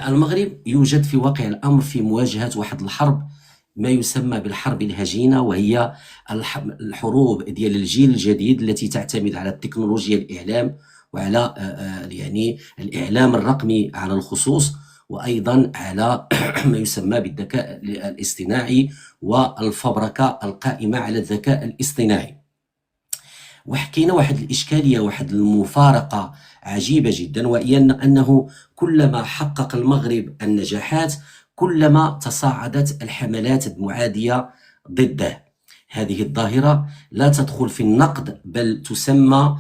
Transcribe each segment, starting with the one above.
المغرب يوجد في واقع الأمر في مواجهة واحد الحرب ما يسمى بالحرب الهجينة، وهي الحروب ديال الجيل الجديد التي تعتمد على التكنولوجيا الإعلام وعلى يعني الإعلام الرقمي على الخصوص، وأيضا على ما يسمى بالذكاء الاصطناعي والفبركة القائمة على الذكاء الاصطناعي. وحكينا واحد الإشكالية، واحد المفارقة عجيبة جدا، وهي أنه كلما حقق المغرب النجاحات كلما تصاعدت الحملات المعادية ضده. هذه الظاهرة لا تدخل في النقد، بل تسمى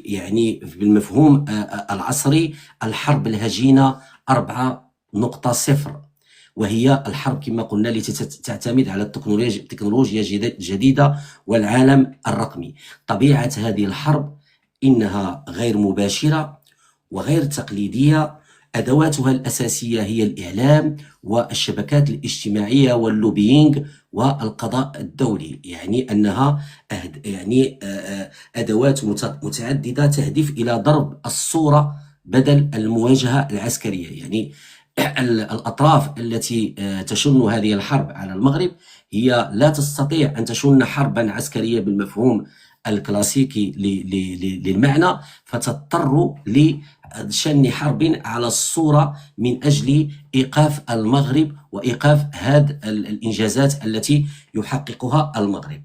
يعني بالمفهوم العصري الحرب الهجينة 4.0، وهي الحرب كما قلنا التي تعتمد على التكنولوجيا الجديدة والعالم الرقمي. طبيعة هذه الحرب إنها غير مباشرة وغير تقليدية، أدواتها الأساسية هي الإعلام والشبكات الاجتماعية واللوبينج والقضاء الدولي، يعني أنها أدوات متعددة تهدف إلى ضرب الصورة بدل المواجهة العسكرية. يعني الأطراف التي تشن هذه الحرب على المغرب هي لا تستطيع أن تشن حربا عسكرية بالمفهوم الكلاسيكي للمعنى، فتضطر لشن حرب على الصورة من أجل إيقاف المغرب وإيقاف هذه الإنجازات التي يحققها المغرب.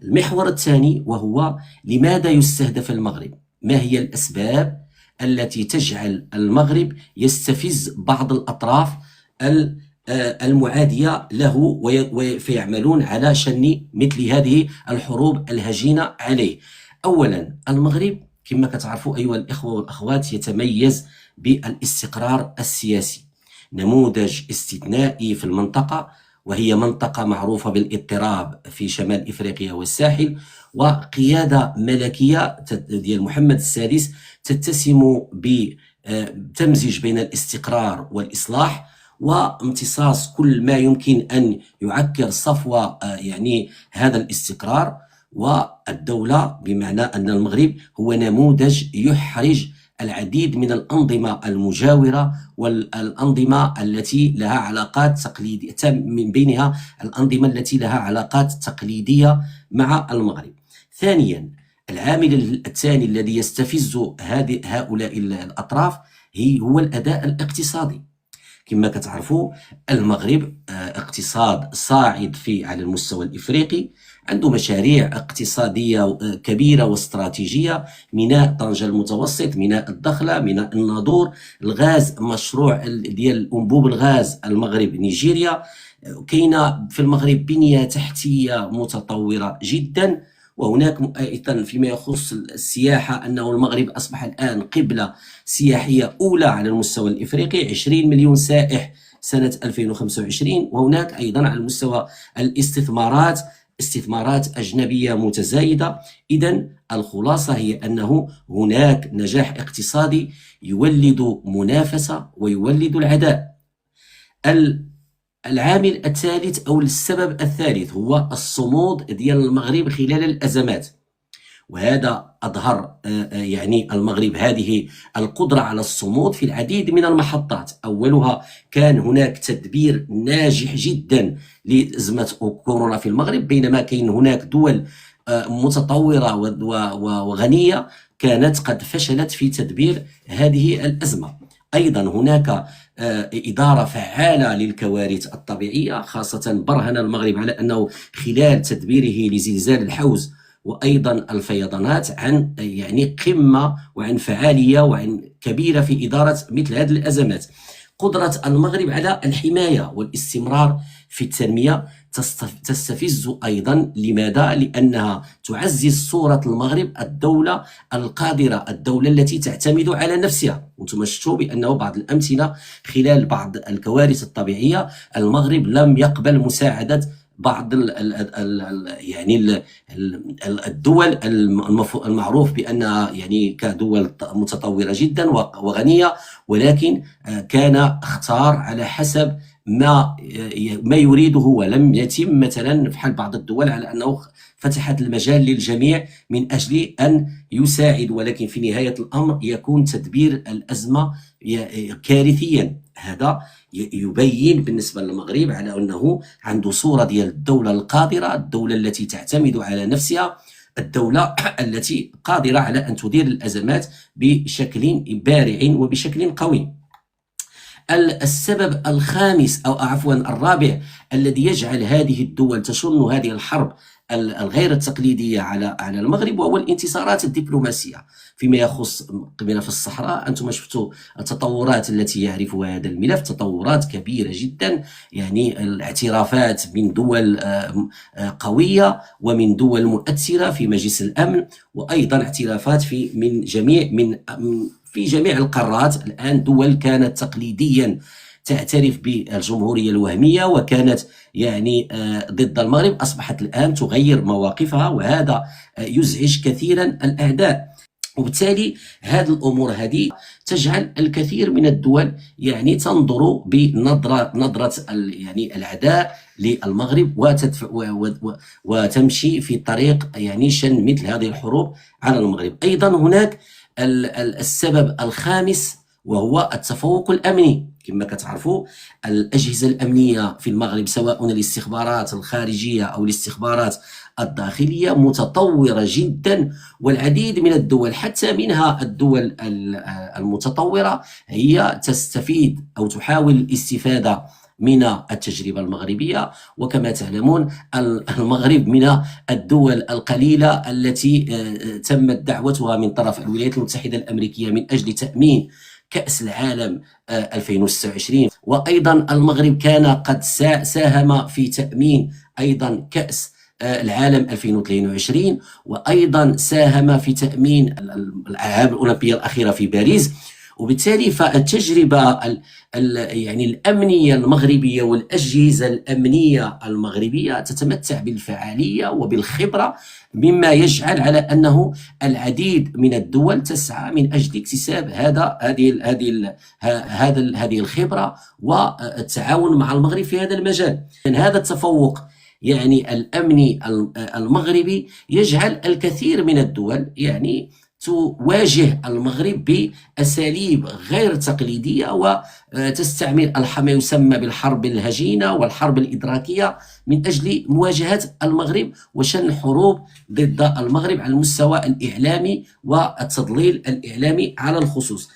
المحور الثاني وهو لماذا يستهدف المغرب؟ ما هي الأسباب التي تجعل المغرب يستفز بعض الأطراف المعادية له فيعملون على شن مثل هذه الحروب الهجينة عليه؟ أولا، المغرب كما كتعرفوا أيها الإخوة والأخوات يتميز بالاستقرار السياسي، نموذج استثنائي في المنطقة، وهي منطقة معروفة بالاضطراب في شمال إفريقيا والساحل، وقيادة ملكية ديال محمد السادس تتسم بتمزج بين الاستقرار والإصلاح وامتصاص كل ما يمكن أن يعكر صفوة يعني هذا الاستقرار والدولة، بمعنى أن المغرب هو نموذج يحرج العديد من الأنظمة المجاورة والأنظمة التي لها علاقات تقليدية، من بينها الأنظمة التي لها علاقات تقليدية مع المغرب. ثانيا، العامل الثاني الذي يستفز هؤلاء الأطراف هو الأداء الاقتصادي. كما كتعرفوا المغرب اقتصاد صاعد على المستوى الإفريقي، عنده مشاريع اقتصادية كبيرة واستراتيجية: ميناء طنجة المتوسط، ميناء الدخلة، ميناء الناظور، الغاز، مشروع ديال أنبوب الغاز المغرب نيجيريا. كاينة في المغرب بنية تحتية متطورة جدا. وهناك أيضا فيما يخص السياحة أنه المغرب أصبح الآن قبلة سياحية أولى على المستوى الإفريقي، 20 مليون سائح سنة 2025. وهناك أيضا على المستوى الاستثمارات استثمارات أجنبية متزايدة. إذن الخلاصة هي أنه هناك نجاح اقتصادي يولد منافسة ويولد العداء. العامل الثالث أو السبب الثالث هو الصمود ديال المغرب خلال الأزمات، وهذا أظهر يعني المغرب هذه القدرة على الصمود في العديد من المحطات. أولها كان هناك تدبير ناجح جدا لأزمة كورونا في المغرب، بينما كاين هناك دول متطورة وغنية كانت قد فشلت في تدبير هذه الأزمة. أيضا هناك إدارة فعالة للكوارث الطبيعية، خاصة برهن المغرب على أنه خلال تدبيره لزلزال الحوز وأيضا الفيضانات عن يعني قمة وعن فعالية وعن كبيرة في إدارة مثل هذه الأزمات. قدرة المغرب على الحماية والاستمرار في التنمية تستفز أيضا. لماذا؟ لأنها تعزز صورة المغرب الدولة القادرة، الدولة التي تعتمد على نفسها. وانتم شفتوا بأنه بعض الأمثلة خلال بعض الكوارث الطبيعية المغرب لم يقبل مساعدة بعض يعني الدول المعروف بأنها يعني كدول متطورة جدا وغنية، ولكن كان اختار على حسب ما يريده، ولم يتم مثلا في حال بعض الدول على أنه فتحت المجال للجميع من أجل أن يساعد، ولكن في نهاية الأمر يكون تدبير الأزمة كارثيا. هذا يبين بالنسبة للمغرب على أنه عنده صورة ديال الدولة القادرة، الدولة التي تعتمد على نفسها، الدولة التي قادرة على أن تدير الأزمات بشكل بارع وبشكل قوي. السبب الخامس أو عفوا الرابع الذي يجعل هذه الدول تشن هذه الحرب الغير التقليدية على المغرب وهو الانتصارات الدبلوماسية فيما يخص قبل في الصحراء. أنتم شفتوا التطورات التي يعرفها هذا الملف، تطورات كبيرة جدا، يعني الاعترافات من دول قوية ومن دول مؤثرة في مجلس الأمن، وأيضا اعترافات في جميع القارات. الآن دول كانت تقليديا تعترف بالجمهورية الوهمية وكانت يعني ضد المغرب، أصبحت الآن تغير مواقفها، وهذا يزعج كثيرا الأعداء. وبالتالي هذه الأمور هذه تجعل الكثير من الدول يعني تنظر بنظرة يعني العداء للمغرب وتمشي في طريق يعني شن مثل هذه الحروب على المغرب. أيضا هناك السبب الخامس وهو التفوق الأمني. كما كتعرفوا الأجهزة الأمنية في المغرب سواء الاستخبارات الخارجية أو الاستخبارات الداخلية متطورة جدا، والعديد من الدول حتى منها الدول المتطورة هي تستفيد أو تحاول الاستفادة من التجربة المغربية. وكما تعلمون المغرب من الدول القليلة التي تمت دعوتها من طرف الولايات المتحدة الأمريكية من أجل تأمين كأس العالم 2026، وأيضا المغرب كان قد ساهم في تأمين أيضا كأس العالم 2022، وأيضا ساهم في تأمين الألعاب الأولمبية الأخيرة في باريس. وبالتالي فالتجربة يعني الأمنية المغربية والأجهزة الأمنية المغربية تتمتع بالفعالية وبالخبرة، مما يجعل على أنه العديد من الدول تسعى من أجل اكتساب هذه الخبرة والتعاون مع المغرب في هذا المجال. هذا التفوق يعني الأمني المغربي يجعل الكثير من الدول يعني تواجه المغرب بأساليب غير تقليدية وتستعمل ما يسمى بالحرب الهجينة والحرب الإدراكية من أجل مواجهة المغرب وشن حروب ضد المغرب على المستوى الإعلامي والتضليل الإعلامي على الخصوص.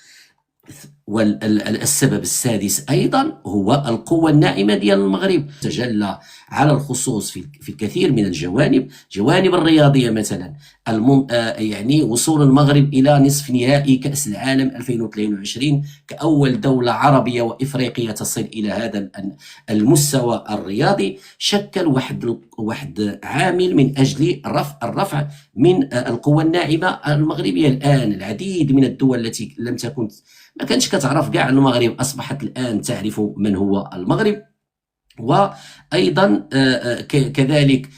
والسبب السادس أيضا هو القوة الناعمة ديال المغرب تجلى على الخصوص في الكثير من الجوانب الرياضية مثلا، يعني وصول المغرب إلى نصف نهائي كأس العالم 2022 كأول دولة عربية وإفريقية تصل إلى هذا المستوى الرياضي شكل واحد عامل من أجل الرفع من القوة الناعمة المغربية. الآن العديد من الدول التي لم تكن ما كانتش كتعرف كاع المغرب أصبحت الآن تعرف من هو المغرب. وأيضا كذلك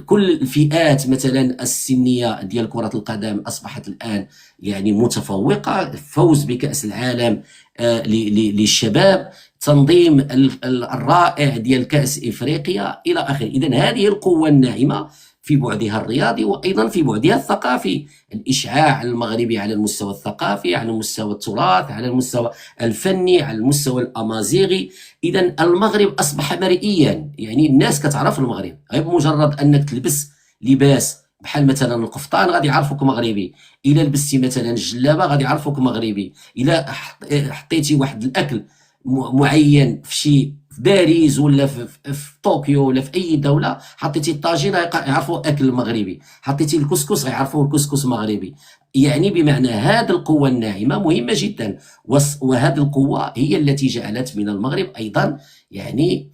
كل الفئات مثلا السنية ديال كرة القدم أصبحت الآن يعني متفوقة، فوز بكأس العالم للشباب، تنظيم الرائع ديال كأس إفريقيا إلى آخره. إذن هذه القوة الناعمة في بعدها الرياضي وأيضا في بعدها الثقافي، الإشعاع المغربي على المستوى الثقافي، على مستوى التراث، على المستوى الفني، على المستوى الأمازيغي. إذن المغرب أصبح مرئيا، يعني الناس كتعرف المغرب غير بمجرد أنك تلبس لباس بحال مثلا القفطان غادي يعرفوك مغربي، إلا لبستي مثلا الجلابة غادي يعرفوك مغربي، إلا حطيتي واحد الأكل معين في باريس ولا في طوكيو ولا في اي دوله، حطيتي الطاجين يعرفوا اكل مغربي، حطيتي الكسكس يعرفوا الكسكس مغربي. يعني بمعنى هذه القوه الناعمه مهمه جدا، وهذه القوه هي التي جعلت من المغرب ايضا يعني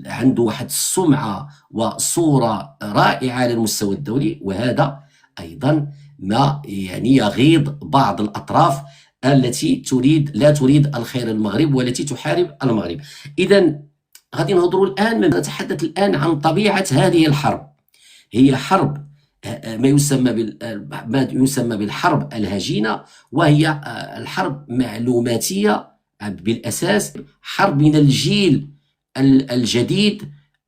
عنده واحد السمعه وصوره رائعه على المستوى الدولي. وهذا ايضا ما يعني يغيظ بعض الاطراف التي لا تريد الخير للمغرب والتي تحارب المغرب. إذا غادي نتحدث الآن عن طبيعة هذه الحرب. هي حرب ما يسمى بالحرب الهجينة، وهي الحرب معلوماتية بالأساس، حرب من الجيل الجديد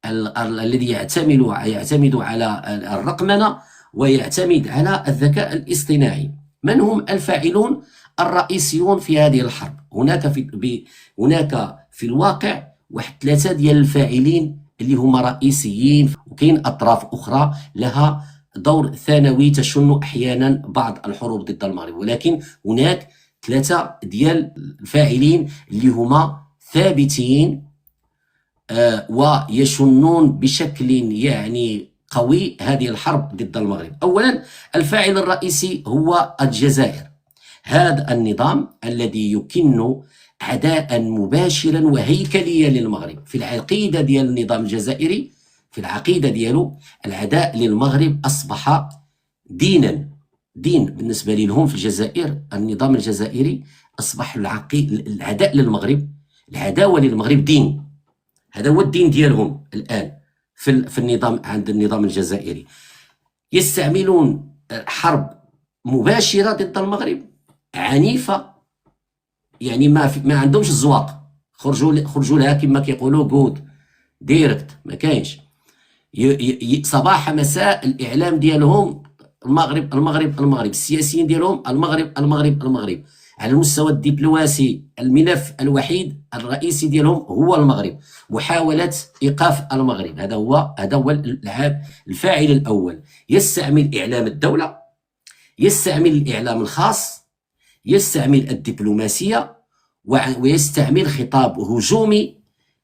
الذي يعتمد على الرقمنة ويعتمد على الذكاء الاصطناعي. من هم الفاعلون الرئيسيون في هذه الحرب. هناك في الواقع واحد 3 ديال الفاعلين اللي هما رئيسيين، وكاين أطراف أخرى لها دور ثانوي تشن أحيانا بعض الحروب ضد المغرب، ولكن هناك 3 ديال الفاعلين اللي هما ثابتين ويشنون بشكل يعني قوي هذه الحرب ضد المغرب. أولا الفاعل الرئيسي هو الجزائر، هذا النظام الذي يكن عداء مباشرا وهيكليا للمغرب. في العقيدة ديال النظام الجزائري، في العقيدة ديالو، العداء للمغرب أصبح دين بالنسبة لهم في الجزائر. النظام الجزائري أصبح العداء للمغرب، العداوة للمغرب دين. هذا هو الدين ديالهم الآن في النظام، عند النظام الجزائري. يستعملون حرب مباشرة ضد المغرب عنيفة، يعني ما عندهمش الزواق، خرجوا لها كما كيقولوا جود ديركت، ما كاينش صباح مساء. الإعلام ديالهم المغرب المغرب المغرب، السياسيين ديالهم المغرب المغرب المغرب. على المستوى الدبلوماسي الملف الوحيد الرئيسي ديالهم هو المغرب، محاولة إيقاف المغرب. هذا هو الفاعل الأول. يستعمل إعلام الدولة، يستعمل الإعلام الخاص، يستعمل الدبلوماسية، ويستعمل خطاب هجومي.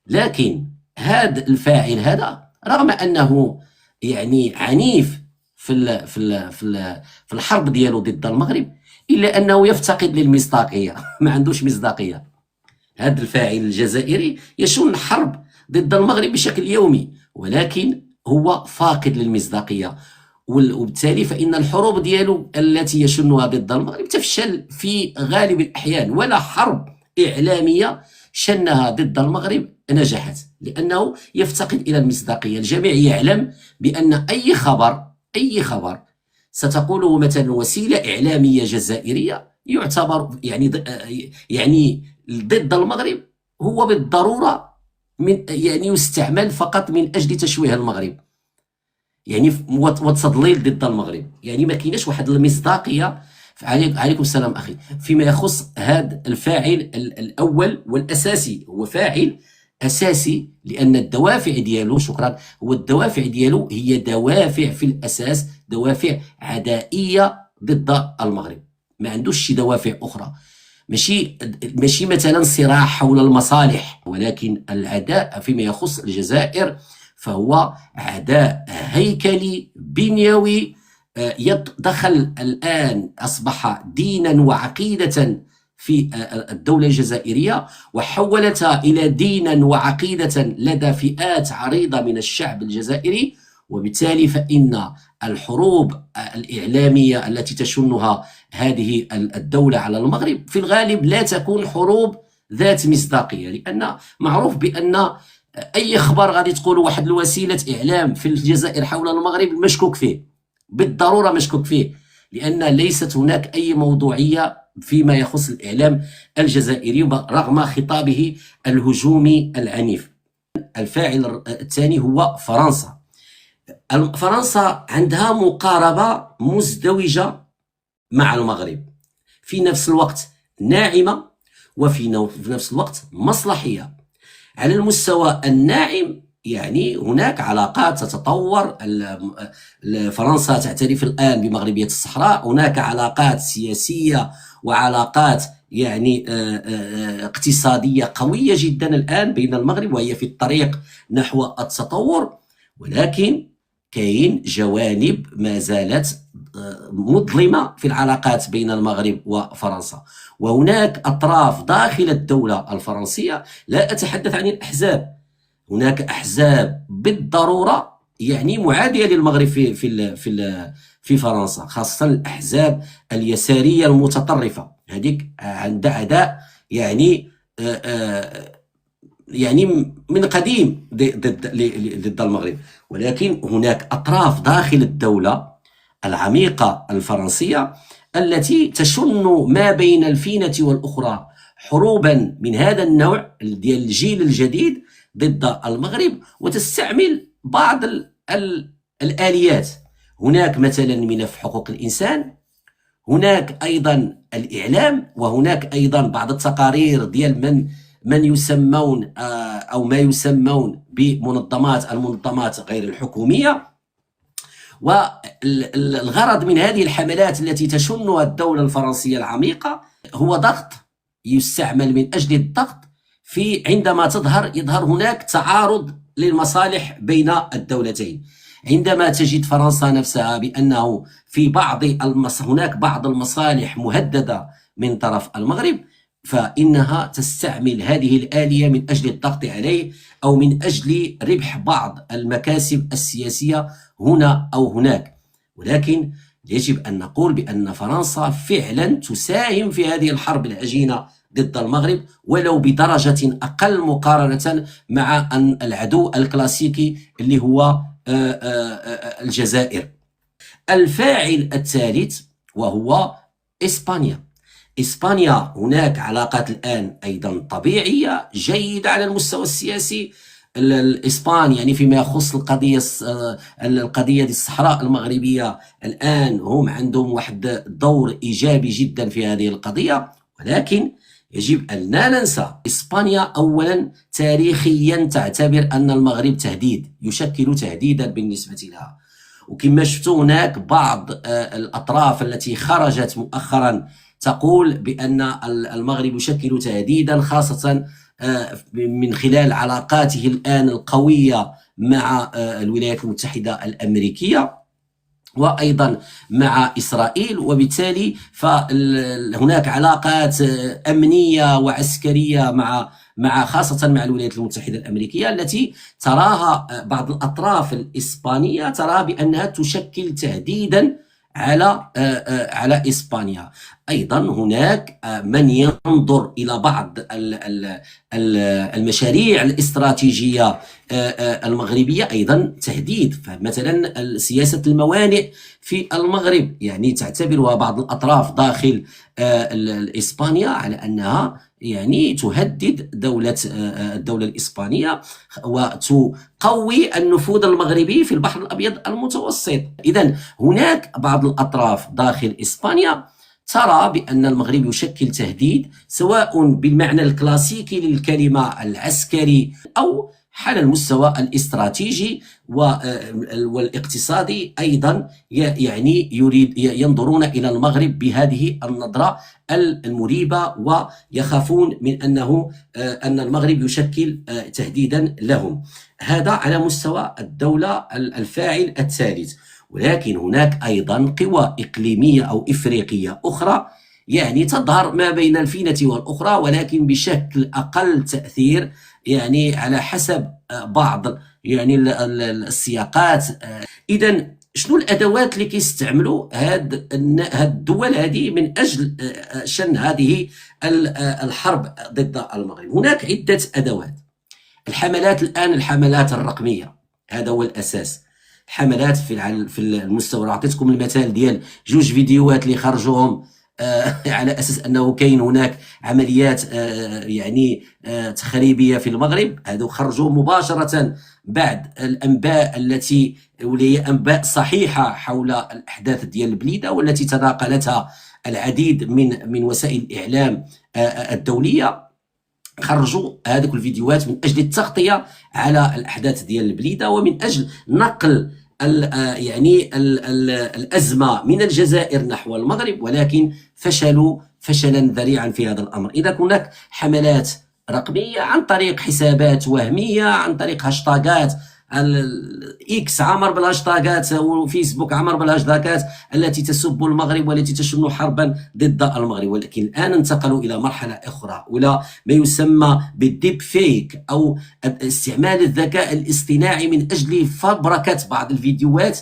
لكن هذا الفاعل هذا رغم أنه يعني عنيف في الحرب ديالو ضد المغرب، إلا أنه يفتقد للمصداقية. ما عندوش مصداقية. هذا الفاعل الجزائري يشن حرب ضد المغرب بشكل يومي، ولكن هو فاقد للمصداقية، وبالتالي فإن الحروب ديالو التي يشنها ضد المغرب تفشل في غالب الأحيان. ولا حرب إعلامية شنها ضد المغرب نجحت، لأنه يفتقد إلى المصداقية. الجميع يعلم بأن أي خبر ستقوله مثلا وسيلة إعلامية جزائرية يعتبر يعني ضد المغرب، هو بالضرورة يعني يستعمل فقط من أجل تشويه المغرب، يعني وتضليل ضد المغرب. يعني ما كايناش واحد المصداقية. عليكم السلام أخي. فيما يخص هذا الفاعل الأول والأساسي، هو فاعل أساسي لأن الدوافع ديالو، شكرا، هو الدوافع ديالو هي دوافع في الأساس دوافع عدائية ضد المغرب. ما عندوش شي دوافع أخرى، ماشي مثلا صراع حول المصالح، ولكن العداء فيما يخص الجزائر فهو عداء هيكلي بنيوي. دخل الآن، أصبح دينا وعقيدة في الدولة الجزائرية، وحولتها إلى دينا وعقيدة لدى فئات عريضة من الشعب الجزائري. وبالتالي فإن الحروب الإعلامية التي تشنها هذه الدولة على المغرب في الغالب لا تكون حروب ذات مصداقية، لأن معروف بأن أي خبر غادي تقول واحد الوسيلة إعلام في الجزائر حول المغرب مشكوك فيه، بالضرورة مشكوك فيه، لأن ليست هناك أي موضوعية فيما يخص الإعلام الجزائري رغم خطابه الهجومي العنيف. الفاعل الثاني هو فرنسا. فرنسا عندها مقاربة مزدوجة مع المغرب، في نفس الوقت ناعمة وفي نفس الوقت مصلحية. على المستوى الناعم يعني هناك علاقات تتطور، فرنسا تعترف الآن بمغربية الصحراء، هناك علاقات سياسية وعلاقات يعني اقتصادية قوية جدا الآن بين المغرب، وهي في الطريق نحو التطور. ولكن كاين جوانب ما زالت مظلمة في العلاقات بين المغرب وفرنسا، وهناك أطراف داخل الدولة الفرنسية. لا أتحدث عن الأحزاب، هناك أحزاب بالضرورة يعني معادية للمغرب في فرنسا، خاصة الأحزاب اليسارية المتطرفة، هذيك عندها عداء يعني من قديم ضد المغرب. ولكن هناك أطراف داخل الدولة العميقة الفرنسية التي تشن ما بين الفينة والأخرى حروبا من هذا النوع ديال الجيل الجديد ضد المغرب، وتستعمل بعض الآليات. هناك مثلا ملف حقوق الإنسان، هناك أيضا الإعلام، وهناك أيضا بعض التقارير ديال من يسمون أو ما يسمون المنظمات غير الحكومية. والغرض من هذه الحملات التي تشنها الدولة الفرنسية العميقة هو ضغط، يستعمل من أجل الضغط في عندما يظهر هناك تعارض للمصالح بين الدولتين. عندما تجد فرنسا نفسها بأنه في هناك بعض المصالح مهددة من طرف المغرب، فإنها تستعمل هذه الآلية من أجل الضغط عليه، أو من أجل ربح بعض المكاسب السياسية هنا أو هناك. ولكن يجب أن نقول بأن فرنسا فعلا تساهم في هذه الحرب العجينة ضد المغرب، ولو بدرجة أقل مقارنة مع العدو الكلاسيكي اللي هو الجزائر. الفاعل الثالث وهو إسبانيا هناك علاقات الآن أيضا طبيعية جيدة على المستوى السياسي. الإسبان يعني فيما يخص القضية الصحراء المغربية الآن هم عندهم واحد دور إيجابي جدا في هذه القضية. ولكن يجب أن لا ننسى إسبانيا أولا تاريخيا تعتبر أن المغرب يشكل تهديدا بالنسبة لها. وكما شفتوا هناك بعض الأطراف التي خرجت مؤخرا تقول بأن المغرب يشكل تهديدا، خاصة من خلال علاقاته الآن القوية مع الولايات المتحدة الأمريكية وأيضا مع إسرائيل. وبالتالي فهناك علاقات أمنية وعسكرية خاصة مع الولايات المتحدة الأمريكية، التي تراها بعض الأطراف الإسبانية تراها بأنها تشكل تهديدا على إسبانيا. أيضا هناك من ينظر إلى بعض المشاريع الاستراتيجية المغربية أيضا تهديد. فمثلا سياسة الموانئ في المغرب يعني تعتبرها بعض الأطراف داخل إسبانيا على أنها يعني تهدد الدولة الإسبانية وتقوي النفوذ المغربي في البحر الأبيض المتوسط. إذن هناك بعض الأطراف داخل إسبانيا ترى بأن المغرب يشكل تهديد، سواء بالمعنى الكلاسيكي للكلمة العسكري أو على المستوى الاستراتيجي والاقتصادي. أيضا يعني ينظرون إلى المغرب بهذه النظرة المريبة، ويخافون من أن المغرب يشكل تهديدا لهم. هذا على مستوى الدولة الفاعل الثالث. ولكن هناك أيضا قوى إقليمية أو إفريقية أخرى يعني تظهر ما بين الفينة والأخرى، ولكن بشكل أقل تأثير، يعني على حسب بعض يعني السياقات. إذا شنو الأدوات اللي كيستعملوا هاد الدول هذه من أجل شن هذه الحرب ضد المغرب؟ هناك عدة أدوات. الحملات الرقمية هذا هو الأساس. حملات في المستوى. أعطيتكم المثال ديال جوج فيديوهات اللي خرجوهم على أساس أنه كاين هناك عمليات يعني تخريبية في المغرب. هذو خرجوا مباشرة بعد الأنباء التي هي أنباء صحيحة حول الأحداث ديال البليدة، والتي تناقلتها العديد من وسائل الإعلام الدولية. خرجوا هذه الفيديوهات من أجل التغطية على الأحداث ديال البليدة، ومن أجل نقل يعني الأزمة من الجزائر نحو المغرب، ولكن فشلوا فشلا ذريعا في هذا الأمر. إذا هناك حملات رقمية عن طريق حسابات وهمية، عن طريق هاشتاغات، الإكس عمر بالهاشتاغات وفيسبوك عمر بالهاشتاغات التي تسب المغرب والتي تشن حربا ضد المغرب. ولكن الآن انتقلوا إلى مرحلة أخرى، ولا ما يسمى بالديب فيك، أو استعمال الذكاء الاصطناعي من أجل فبركة بعض الفيديوهات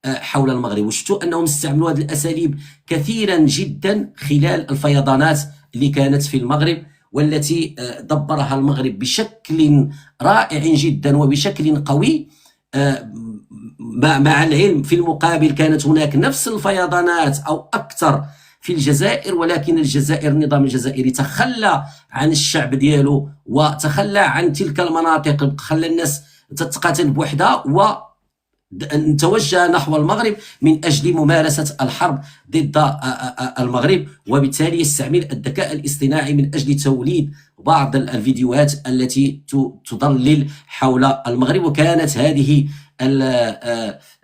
حول المغرب. وشفتوا أنهم استعملوا هذه الأساليب كثيرا جدا خلال الفيضانات اللي كانت في المغرب، والتي دبرها المغرب بشكل رائع جدا وبشكل قوي. مع العلم في المقابل كانت هناك نفس الفيضانات أو أكثر في الجزائر، ولكن النظام الجزائري تخلى عن الشعب ديالو وتخلى عن تلك المناطق، خلى الناس تتقاتل بوحدها، توجه نحو المغرب من أجل ممارسة الحرب ضد المغرب، وبالتالي يستعمل الذكاء الاصطناعي من أجل توليد بعض الفيديوهات التي تضلل حول المغرب. وكانت هذه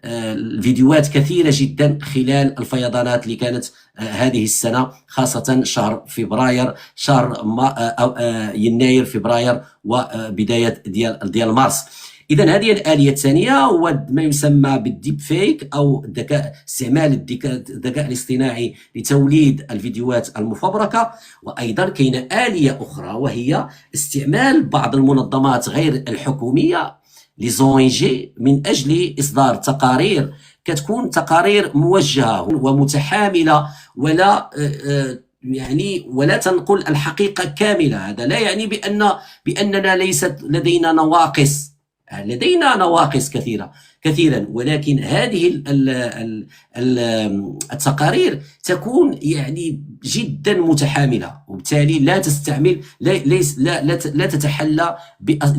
الفيديوهات كثيرة جدا خلال الفيضانات اللي كانت هذه السنة، خاصة شهر فبراير، شهر يناير فبراير وبداية ديال مارس. إذا هذه الآلية الثانية هو ما يسمى بالديب فيك، أو استعمال الذكاء الاصطناعي لتوليد الفيديوهات المفبركة. وأيضا كاينة آلية أخرى وهي استعمال بعض المنظمات غير الحكومية لزونج من أجل إصدار تقارير كتكون تقارير موجهة ومتحاملة، ولا ولا تنقل الحقيقة كاملة. هذا لا يعني بأننا ليست لدينا نواقص، لدينا نواقص كثيرا، ولكن هذه التقارير تكون جدا متحاملة، وبالتالي لا تستعمل لا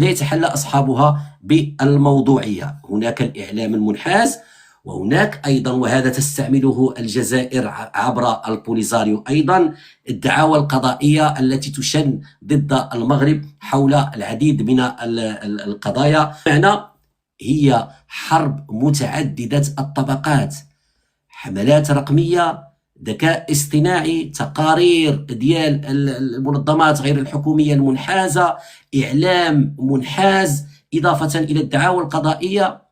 يتحلى أصحابها بالموضوعية. هناك الإعلام المنحاز، وهناك أيضا، وهذا تستعمله الجزائر عبر البوليزاريو أيضا، الدعاوى القضائية التي تشن ضد المغرب حول العديد من القضايا. معنى هي حرب متعددة الطبقات، حملات رقمية، ذكاء اصطناعي، تقارير ديال المنظمات غير الحكومية المنحازة، إعلام منحاز، إضافة إلى الدعاوى القضائية،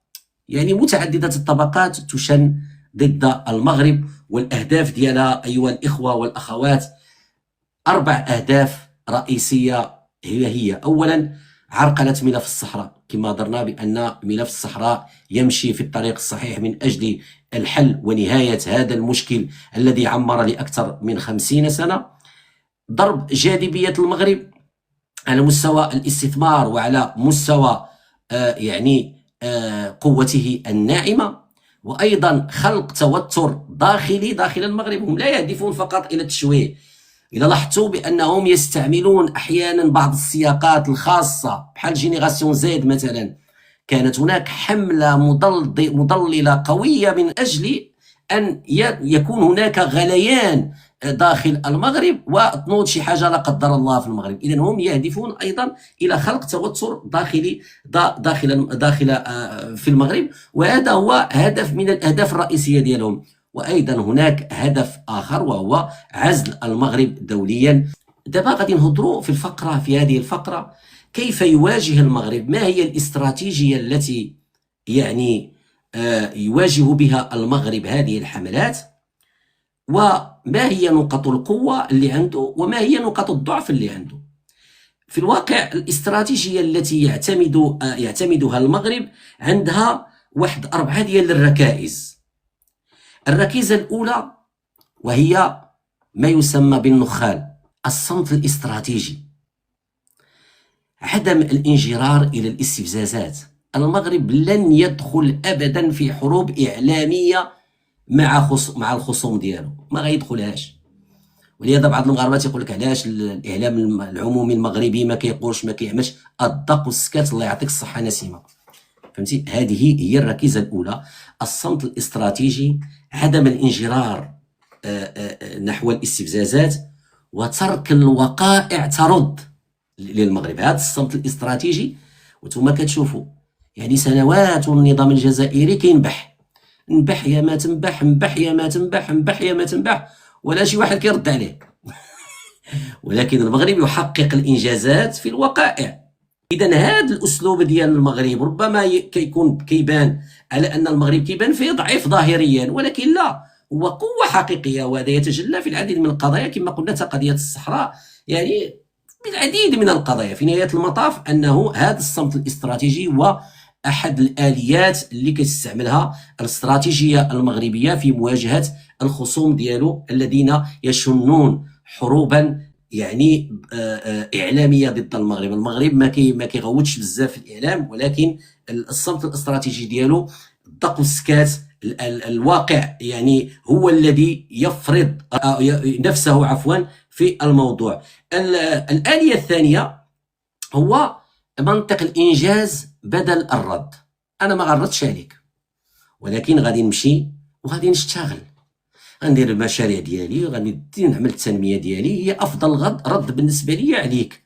متعددة الطبقات تشن ضد المغرب. والأهداف ديالها أيها الإخوة والأخوات 4 أهداف رئيسية هي أولا عرقلة ملف الصحراء، كما درنا بأن ملف الصحراء يمشي في الطريق الصحيح من أجل الحل ونهاية هذا المشكل الذي عمر لأكثر من 50 سنة. ضرب جاذبية المغرب على مستوى الاستثمار وعلى مستوى قوته الناعمة، وأيضا خلق توتر داخلي داخل المغرب. هم لا يهدفون فقط إلى التشويه. إذا لاحظتوا بأنهم يستعملون أحيانا بعض السياقات الخاصة بحال جينيراسيون زيد مثلا، كانت هناك حملة مضللة قوية من أجل أن يكون هناك غليان داخل المغرب وتنوض شي حاجة لا قدر الله في المغرب. إذن هم يهدفون أيضا إلى خلق توتر داخلي داخل في المغرب، وهذا هو هدف من الأهداف الرئيسية ديالهم. وأيضا هناك هدف آخر وهو عزل المغرب دوليا. دابا غادي نهضروا في هذه الفقرة كيف يواجه المغرب، ما هي الاستراتيجية التي يواجه بها المغرب هذه الحملات، وما هي نقط القوة اللي عنده وما هي نقط الضعف اللي عنده. في الواقع الاستراتيجية التي يعتمدها المغرب عندها 4 ديال الركائز. الركيزة الأولى وهي ما يسمى بالنخال، الصمت الاستراتيجي، عدم الانجرار إلى الاستفزازات. المغرب لن يدخل أبدا في حروب إعلامية مع الخصوم ديالو، ما غيدخلهاش. ولهذا بعض المغاربه تيقول لك علاش الاعلام العمومي المغربي ما كيقولش ما كيعملش. الضق والسكات، الله يعطيك الصحه نسيمه. فهمتي؟ هذه هي الركيزه الاولى، الصمت الاستراتيجي، عدم الانجرار نحو الاستفزازات، وترك الوقائع ترد للمغرب. هذا الصمت الاستراتيجي. وانتم كتشوفوا سنوات النظام الجزائري كينبح، نبح يا ما تنبح، نبح يا ما تنبح، نبح يا ما تنبح، ولا شي واحد كيرد عليه. ولكن المغرب يحقق الانجازات في الوقائع. اذا هذا الاسلوب ديال المغرب ربما كيبان على ان المغرب كيبان فيه ضعيف ظاهريا، ولكن لا، هو قوه حقيقيه، وهذا يتجلى في العديد من القضايا كما قلنا قضيه الصحراء، بالعديد من القضايا. في نهايه المطاف انه هذا الصمت الاستراتيجي هو أحد الآليات اللي كتستعملها الاستراتيجية المغربية في مواجهة الخصوم ديالو الذين يشنون حروبا إعلامية ضد المغرب. المغرب ما كيغوتش بزاف في الإعلام، ولكن الصمت الاستراتيجي ديالو، الضق والسكات، الواقع هو الذي يفرض نفسه في الموضوع. الآلية الثانية هو منطق الإنجاز بدل الرد. أنا ما غردتش عليك، ولكن غادي نمشي وغادي نشتغل، غندير المشاريع ديالي، غادي نعمل التنميه ديالي، هي افضل رد بالنسبه لي عليك.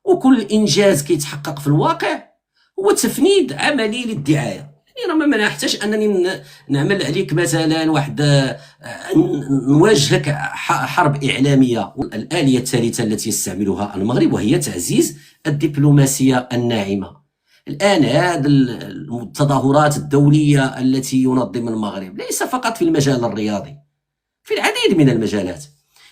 وكل انجاز كيتحقق في الواقع هو تفنيد عملي للدعايه. يعني راه ما نحتاج انني نعمل عليك مثلا واحد نواجهك حرب اعلاميه. الاليه الثالثه التي يستعملها المغرب وهي تعزيز الدبلوماسيه الناعمه. الان هذه التظاهرات الدوليه التي ينظم المغرب ليس فقط في المجال الرياضي، في العديد من المجالات،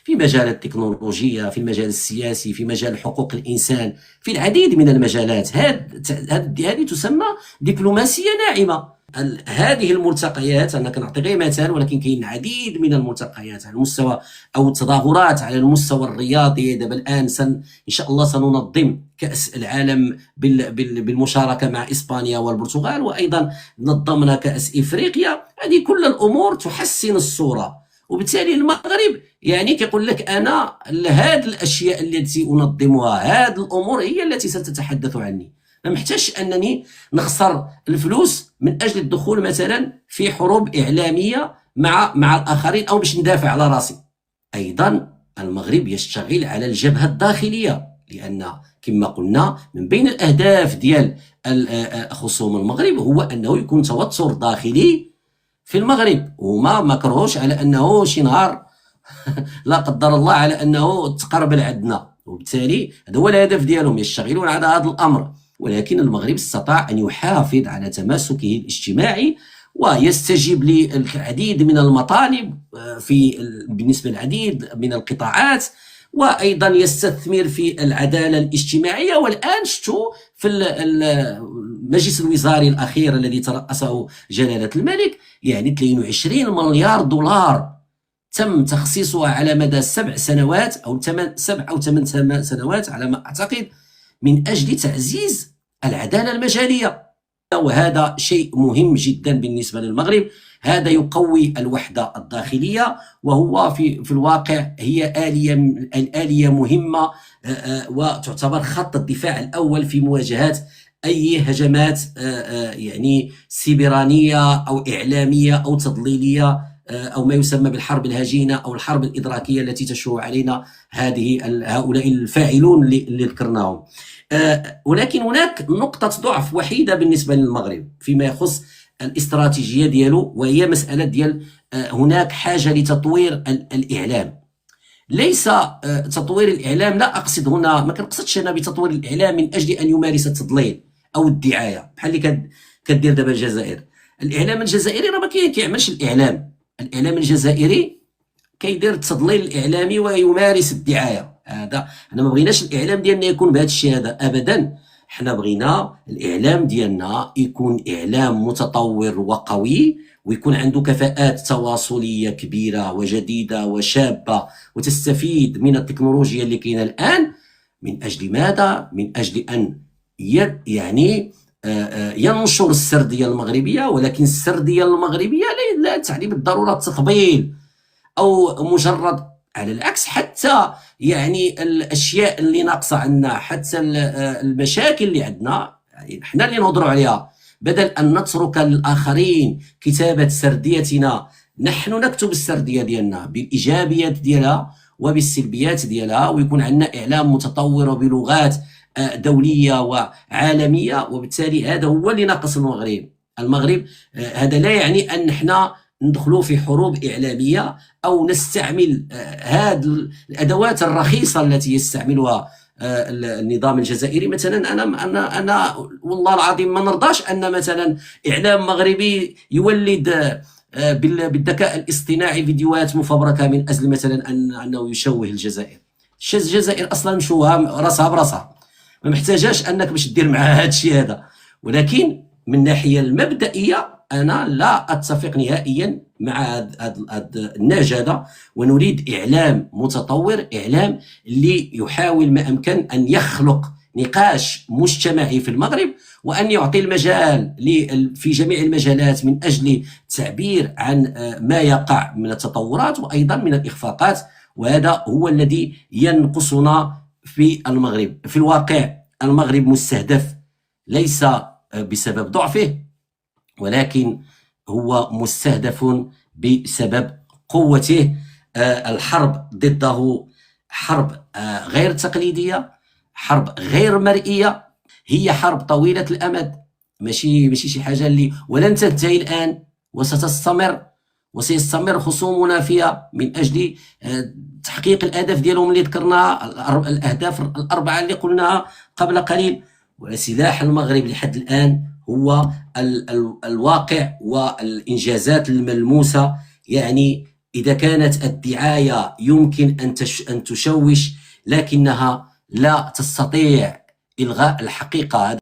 في مجال التكنولوجيا، في المجال السياسي، في مجال حقوق الإنسان، في العديد من المجالات. هذه تسمى دبلوماسية ناعمة. هذه الملتقيات، أنا كنعطي غير مثال، ولكن كاين العديد من الملتقيات على المستوى أو التظاهرات على المستوى الرياضي. دابا الآن إن شاء الله سننظم كأس العالم بالمشاركة مع إسبانيا والبرتغال، وأيضا نظمنا كأس إفريقيا. هذه كل الأمور تحسن الصورة، وبالتالي المغرب يعني كيقول لك انا هذه الاشياء التي انظمها، هذه الامور هي التي ستتحدث عني. ما محتاجش انني نخسر الفلوس من اجل الدخول مثلا في حروب اعلاميه مع الاخرين او باش ندافع على راسي. ايضا المغرب يشتغل على الجبهه الداخليه، لان كما قلنا من بين الاهداف ديال خصوم المغرب هو انه يكون توتر داخلي في المغرب، وما مكرهوش على انه شي نهار لا قدر الله على انه تقرب لعندنا. وبالتالي هذا هو الهدف ديالهم، يشتغلون على هذا الامر. ولكن المغرب استطاع ان يحافظ على تماسكه الاجتماعي ويستجيب للعديد من المطالب بالنسبه للعديد من القطاعات، وايضا يستثمر في العداله الاجتماعيه. والان شفتوا في المجلس الوزاري الاخير الذي ترأسه جلاله الملك، يعني 22 مليار دولار تم تخصيصها على مدى 7 سنوات او 7 أو 8 سنوات على ما اعتقد، من اجل تعزيز العداله المجاليه. وهذا شيء مهم جدا بالنسبه للمغرب. هذا يقوي الوحده الداخليه، وهو في الواقع هي آلية مهمه وتعتبر خط الدفاع الاول في مواجهه اي هجمات يعني سيبرانيه او اعلاميه او تضليليه، او ما يسمى بالحرب الهجينه او الحرب الادراكيه التي تشوع علينا هؤلاء الفاعلون اللي ذكرناهم. ولكن هناك نقطه ضعف وحيده بالنسبه للمغرب فيما يخص الاستراتيجيه ديالو، وهي مساله ديال هناك حاجه لتطوير الاعلام. ليس تطوير الاعلام، لا اقصد هنا، ما كنقصدش انا بتطوير الاعلام من اجل ان يمارس التضليل او الدعايه بحال اللي كدير دابا الجزائر. الاعلام الجزائري راه ما كيعملش الاعلام الجزائري كيدير التضليل الاعلامي ويمارس الدعايه. هذا حنا ما بغيناش الاعلام ديالنا يكون بهذا الشيء هذا ابدا. حنا بغينا الاعلام ديالنا يكون اعلام متطور وقوي، ويكون عنده كفاءات تواصليه كبيره وجديده وشابه، وتستفيد من التكنولوجيا اللي كاينه الان. من اجل ماذا؟ من اجل ان يعني ينشر السرديه المغربيه. ولكن السرديه المغربيه لا تعني بالضروره التقبيل او مجرد، على العكس، حتى يعني الاشياء اللي ناقصه عندنا، حتى المشاكل اللي عندنا يعني احنا اللي نهضروا عليها، بدل ان نترك للاخرين كتابه سرديتنا. نحن نكتب السرديه ديالنا بالايجابيات ديالها وبالسلبيات ديالها، ويكون عندنا اعلام متطور بلغات دوليه وعالميه. وبالتالي هذا هو اللي ناقص المغرب. هذا لا يعني ان احنا ندخلوا في حروب إعلامية أو نستعمل هذه الأدوات الرخيصة التي يستعملها النظام الجزائري. مثلا أنا والله العظيم ما نرضاش أن مثلا إعلام مغربي يولد بالذكاء الاصطناعي فيديوهات مفبركة من أجل مثلا أنه يشوه الجزائر. الجزائر أصلا مشوهة راسها براسها، ما محتاجاش أنك باش دير معها هذا الشيء هذا. ولكن من الناحية المبدئية أنا لا أتفق نهائيا مع هذا النهج هذا، ونريد إعلام متطور، إعلام اللي يحاول ما أمكن أن يخلق نقاش مجتمعي في المغرب، وأن يعطي المجال في جميع المجالات من أجل التعبير عن ما يقع من التطورات وأيضا من الإخفاقات. وهذا هو الذي ينقصنا في المغرب. في الواقع المغرب مستهدف ليس بسبب ضعفه، ولكن هو مستهدف بسبب قوته. الحرب ضده حرب غير تقليدية، حرب غير مرئية، هي حرب طويلة الأمد، ماشي شي حاجة اللي ولن تنتهي الآن وستستمر، وسيستمر خصومنا فيها من أجل تحقيق الأهداف ديالهم اللي ذكرناها، الأهداف الأربعة اللي قلناها قبل قليل. وسلاح المغرب لحد الآن هو الواقع والإنجازات الملموسة. يعني إذا كانت الدعاية يمكن أن تشوش، لكنها لا تستطيع إلغاء الحقيقة.